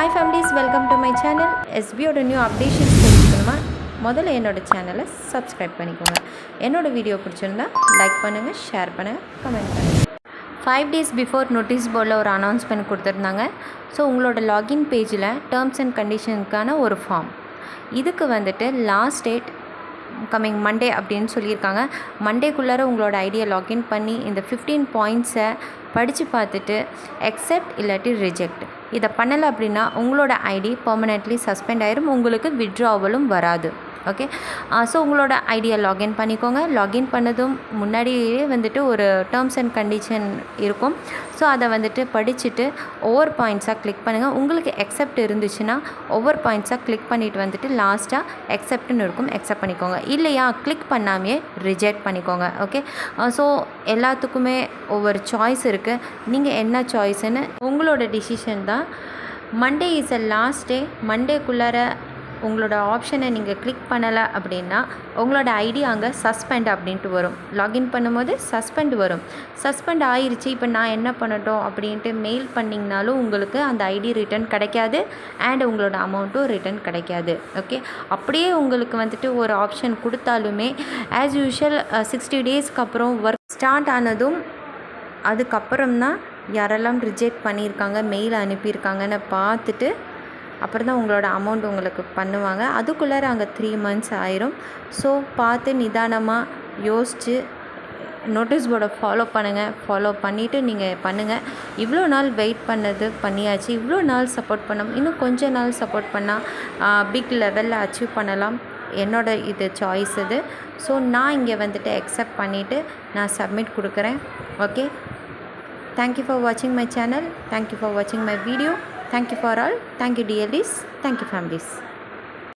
Hi families, welcome to my channel. SBயோட new updations தெரிஞ்சுக்கணுமா முதல்ல என்னோட சேனலை சப்ஸ்கிரைப் பண்ணிக்கோங்க. என்னோட வீடியோ பிடிச்சிருந்தா லைக் பண்ணுங்கள், ஷேர் பண்ணுங்கள், கமெண்ட் பண்ணுங்கள். 5 days பிஃபோர் நோட்டீஸ் போர்டில் ஒரு அனௌன்ஸ்மெண்ட் கொடுத்துருந்தாங்க. ஸோ உங்களோட லாகின் பேஜில் டேர்ம்ஸ் அண்ட் கண்டிஷனுக்கான ஒரு ஃபார்ம், இதுக்கு வந்துட்டு லாஸ்ட் டேட் கம்மிங் மண்டே அப்படின்னு சொல்லியிருக்காங்க. மண்டேக்குள்ளார உங்களோட ஐடியை லாகின் பண்ணி இந்த 15 பாயிண்ட்ஸை படித்து பார்த்துட்டு அக்செப்ட் இல்லாட்டி ரிஜெக்ட் இதை பண்ணலை அப்படின்னா உங்களோட ஐடி பெர்மனெண்ட்லி சஸ்பெண்ட் ஆயிரும், உங்களுக்கு வித்ட்ராவலும் வராது. ஓகே, ஸோ உங்களோட ஐடியை லாகின் பண்ணிக்கோங்க. லாகின் பண்ணதும் முன்னாடியே வந்துட்டு ஒரு டேர்ம்ஸ் அண்ட் கண்டிஷன் இருக்கும். ஸோ அதை வந்துட்டு படிச்சுட்டு ஒவ்வொரு பாயிண்ட்ஸாக கிளிக் பண்ணுங்கள். உங்களுக்கு அக்செப்ட் இருந்துச்சுன்னா ஒவ்வொரு பாயிண்ட்ஸாக கிளிக் பண்ணிவிட்டு வந்துட்டு லாஸ்ட்டாக அக்செப்ட்னு இருக்கும், அக்செப்ட் பண்ணிக்கோங்க. இல்லையா கிளிக் பண்ணாமையே ரிஜெக்ட் பண்ணிக்கோங்க. ஓகே, ஸோ எல்லாத்துக்குமே ஒவ்வொரு சாய்ஸ் இருக்குது. நீங்கள் என்ன சாய்ஸ்ன்னு உங்களோட டிசிஷன் தான். Monday is a last day. மண்டேக்குள்ளார உங்களோட ஆப்ஷனை நீங்கள் கிளிக் பண்ணலை அப்படின்னா உங்களோட ஐடி அங்கே சஸ்பெண்ட் அப்படின்ட்டு வரும். லாகின் பண்ணும்போது சஸ்பெண்ட் வரும். சஸ்பெண்ட் ஆயிடுச்சு, இப்போ நான் என்ன பண்ணட்டும் அப்படின்ட்டு மெயில் பண்ணிங்கனாலும் உங்களுக்கு அந்த ஐடி ரிட்டன் கிடைக்காது அண்ட் உங்களோட அமௌண்ட்டும் ரிட்டன் கிடைக்காது. ஓகே, அப்படியே உங்களுக்கு வந்துட்டு ஒரு ஆப்ஷன் கொடுத்தாலுமே ஆஸ் யூஷுவல் 60 டேஸ்க்கு அப்புறம் ஒர்க் ஸ்டார்ட் ஆனதும் அதுக்கப்புறம் தான் யாரெல்லாம் ரிஜெக்ட் பண்ணியிருக்காங்க, மெயில் அனுப்பியிருக்காங்கன்னு பார்த்துட்டு அப்புறம் தான் உங்களோட அமௌண்ட் உங்களுக்கு பண்ணுவாங்க. அதுக்குள்ளார அங்கே 3 months ஆயிரும். ஸோ பார்த்து நிதானமாக யோசித்து நோட்டீஸ் போர்டை ஃபாலோ பண்ணுங்கள். ஃபாலோ பண்ணிவிட்டு நீங்கள் பண்ணுங்கள். இவ்வளோ நாள் வெயிட் பண்ணது பண்ணியாச்சு. இவ்வளோ நாள் சப்போர்ட் பண்ணோம், இன்னும் கொஞ்ச நாள் சப்போர்ட் பண்ணால் பிக் லெவலில் அச்சீவ் பண்ணலாம். என்னோட இது சாய்ஸ் இது. ஸோ நான் இங்கே வந்துட்டு அக்செப்ட் பண்ணிவிட்டு நான் சப்மிட் கொடுக்குறேன். Okay, thank you for watching my channel. Thank you for watching my video. Thank you for all. Thank you dearlies. Thank you families.